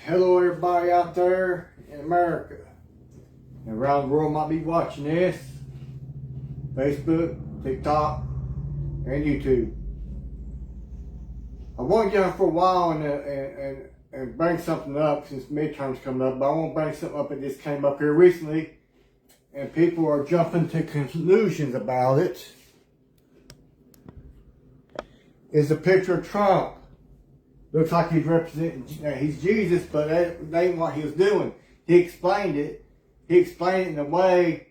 Hello everybody out there in America and around the world might be watching this. Facebook, TikTok, and YouTube. I want to get on for a while and bring something up since midterms coming up, but I want to bring something up that just came up here recently and people are jumping to conclusions about it. It's a picture of Trump. Looks like he's representing, he's Jesus, but that ain't what he was doing. He explained it. He explained it in a way,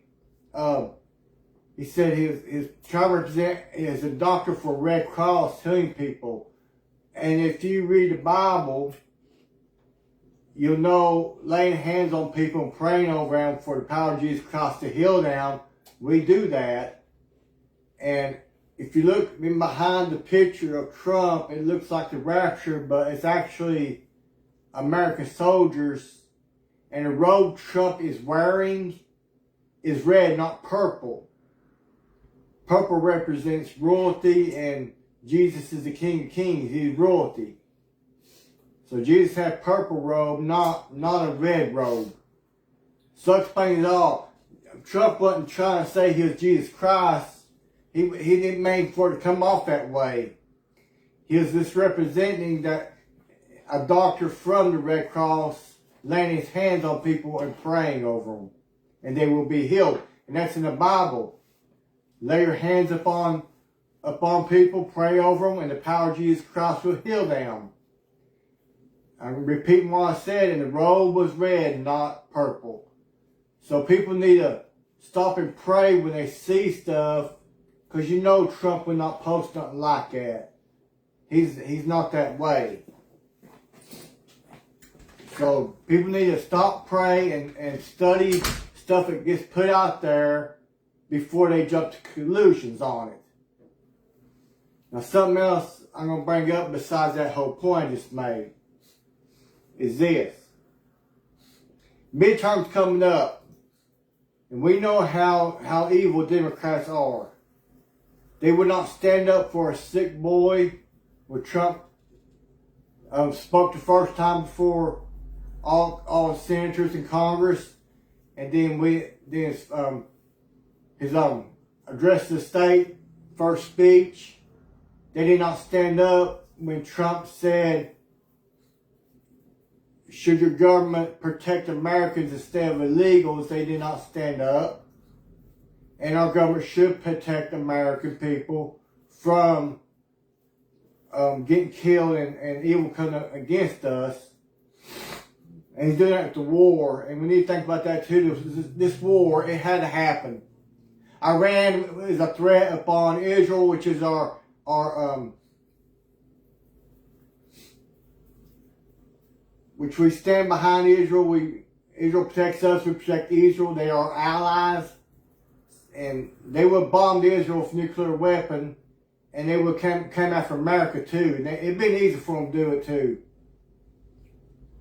he said his trying to represent as a doctor for Red Cross healing people. And if you read the Bible, you'll know laying hands on people and praying over them for the power of Jesus Christ to heal them. We do that. And if you look behind the picture of Trump, it looks like the rapture, but it's actually American soldiers. And the robe Trump is wearing is red, not purple. Purple represents royalty, and Jesus is the King of Kings. He's royalty. So Jesus had purple robe, not a red robe. So explain it all. Trump wasn't trying to say he was Jesus Christ. He didn't mean for it to come off that way. He was just representing that a doctor from the Red Cross laying his hands on people and praying over them. And they will be healed. And that's in the Bible. Lay your hands upon people, pray over them, and the power of Jesus Christ will heal them. I'm repeating what I said, and the robe was red, not purple. So people need to stop and pray when they see stuff, because you know Trump would not post nothing like that. He's not that way. So people need to stop praying and study stuff that gets put out there before they jump to conclusions on it. Now something else I'm going to bring up besides that whole point I just made is this. Midterms coming up. And we know how evil Democrats are. They would not stand up for a sick boy when Trump spoke the first time before all the senators in Congress, and then his address to the state, first speech. They did not stand up when Trump said, should your government protect Americans instead of illegals? They did not stand up. And our government should protect American people from getting killed and evil coming against us. And he's doing that with the war. And we need to think about that too. This war, it had to happen. Iran is a threat upon Israel, which is our which we stand behind Israel. Israel protects us. We protect Israel. They are allies. And they would bomb Israel with a nuclear weapon, and they would come after America too. And it'd been easy for them to do it too.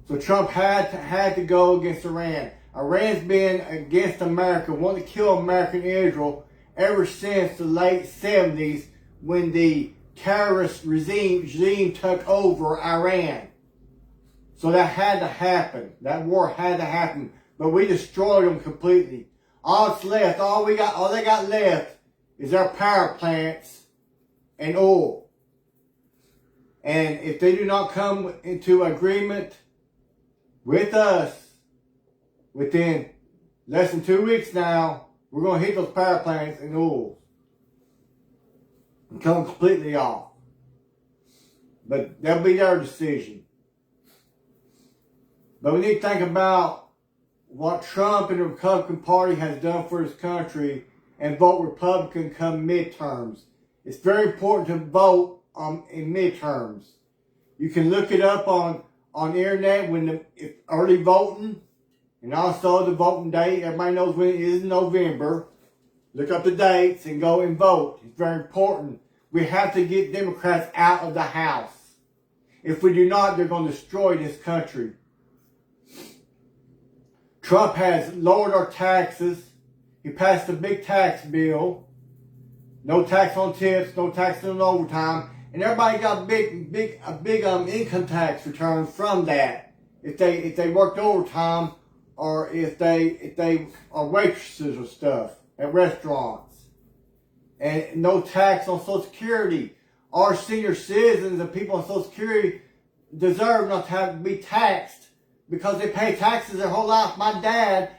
So Trump had to go against Iran. Iran's been against America, wanting to kill American Israel ever since the late 70s when the terrorist regime took over Iran. So that had to happen. That war had to happen. But we destroyed them completely. All that's left, all they got left is our power plants and oil. And if they do not come into agreement with us within less than 2 weeks now, we're going to hit those power plants and oil and come completely off. But that'll be their decision. But we need to think about what Trump and the Republican Party has done for his country and vote Republican come midterms. It's very important to vote in midterms. You can look it up on the internet when early voting, and also the voting date. Everybody knows when it is in November. Look up the dates and go and vote. It's very important. We have to get Democrats out of the House. If we do not, they're going to destroy this country. Trump has lowered our taxes. He passed a big tax bill. No tax on tips, no tax on overtime. And everybody got a big income tax return from that. if they worked overtime, or if they are waitresses or stuff at restaurants. And no tax on Social Security. Our senior citizens and people on Social Security deserve not to have to be taxed because they pay taxes their whole life. My dad,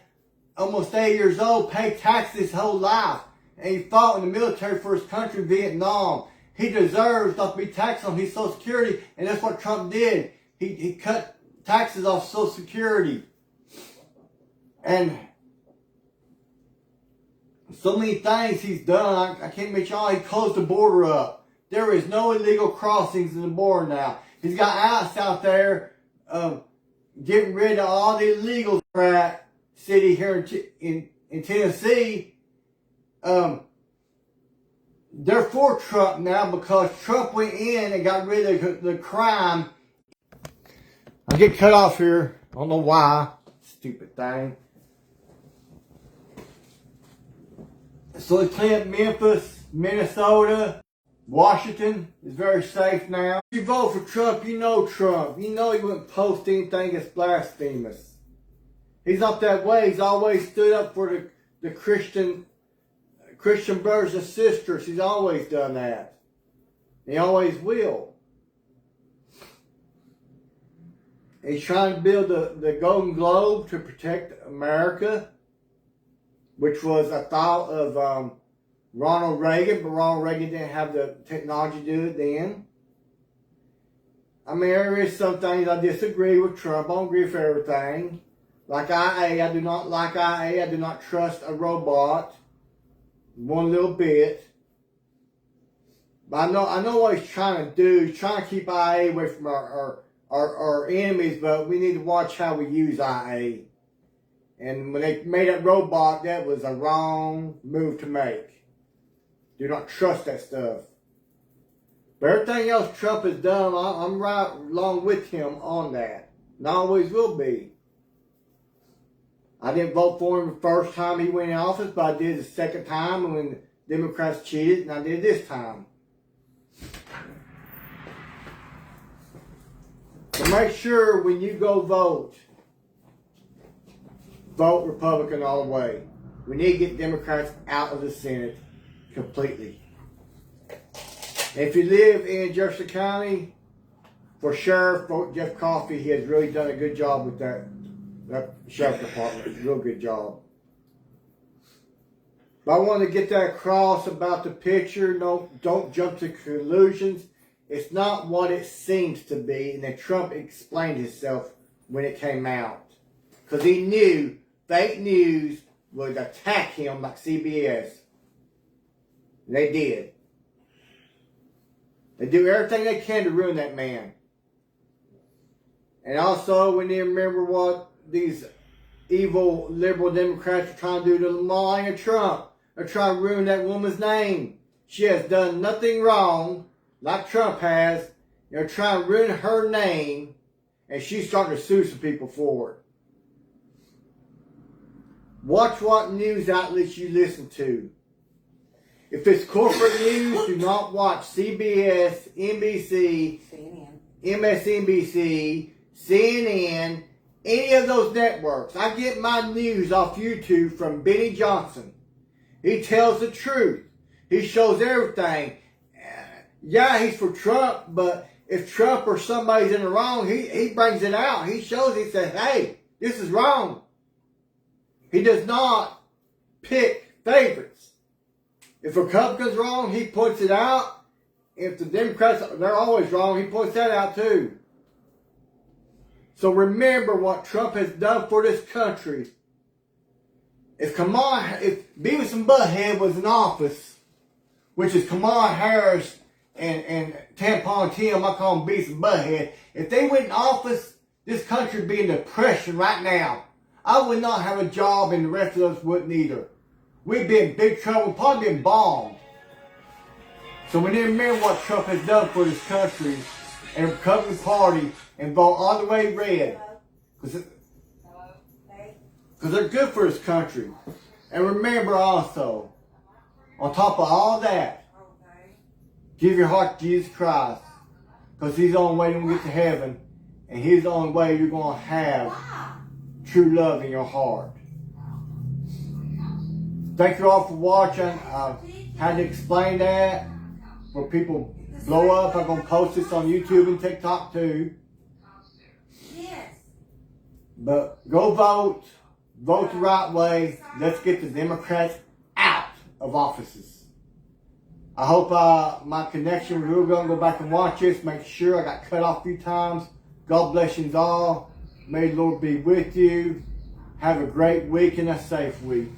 almost 8 years old, paid taxes his whole life. And he fought in the military for his country in Vietnam. He deserves not to be taxed on his Social Security, and that's what Trump did. He cut taxes off Social Security. And so many things he's done, I can't mention all. He closed the border up. There is no illegal crossings in the border now. He's got ICE out there getting rid of all the illegals at city here in Tennessee. They're for Trump now because Trump went in and got rid of the crime. I get cut off here. I don't know why. Stupid thing. So they cleaned up Memphis, Minnesota, Washington is very safe now. If you vote for Trump, you know Trump. You know he wouldn't post anything that's blasphemous. He's not that way. He's always stood up for the Christian brothers and sisters. He's always done that. He always will. He's trying to build the Golden Globe to protect America, which was a thought of Ronald Reagan, but Ronald Reagan didn't have the technology to do it then. I mean, there is some things I disagree with Trump. I don't agree with everything. Like IA, I do not like IA. I do not trust a robot one little bit. But I know what he's trying to do. He's trying to keep IA away from our enemies, but we need to watch how we use IA. And when they made that robot, that was a wrong move to make. Do not trust that stuff. But everything else Trump has done, I'm right along with him on that. And I always will be. I didn't vote for him the first time he went in office, but I did the second time when the Democrats cheated, and I did this time. So make sure when you go vote Republican all the way. We need to get Democrats out of the Senate completely. If you live in Jefferson County, for Sheriff, vote Jeff Coffey. He has really done a good job with that Sheriff Department. Real good job. But I want to get that across about the picture. No, don't jump to conclusions. It's not what it seems to be. And then Trump explained himself when it came out. Because he knew fake news would attack him like CBS. And they did. They do everything they can to ruin that man. And also, we need to remember what these evil liberal Democrats are trying to do to Melania Trump. They're trying to ruin that woman's name. She has done nothing wrong, like Trump has. They're trying to ruin her name, and she's starting to sue some people for it. Watch what news outlets you listen to. If it's corporate news, do not watch CBS, NBC, CNN. MSNBC, CNN, any of those networks. I get my news off YouTube from Benny Johnson. He tells the truth. He shows everything. Yeah, he's for Trump, but if Trump or somebody's in the wrong, he brings it out. He shows, he says, hey, this is wrong. He does not pick favorites. If a Republican's wrong, he points it out. If the Democrats, they're always wrong, he points that out too. So remember what Trump has done for this country. If Beavis and Butthead was in office, which is Kamala Harris and Tampon Tim, I call them Beavis and Butthead. If they went in office, this country would be in depression right now. I would not have a job, and the rest of us wouldn't either. We'd be in big trouble, probably been bombed. So we need to remember what Trump has done for this country and the Republican Party, and vote all the way red. Because they're good for this country. And remember also, on top of all that, give your heart to Jesus Christ. Because he's the only way to get to heaven. And He's the only way you're going to have true love in your heart. Thank you all for watching. I had to explain that for people blow up. I'm going to post this on YouTube and TikTok too. But go vote. Vote the right way. Let's get the Democrats out of offices. I hope my connection was real good. I'm going to go back and watch this. Make sure I got cut off a few times. God bless you all. May the Lord be with you. Have a great week and a safe week.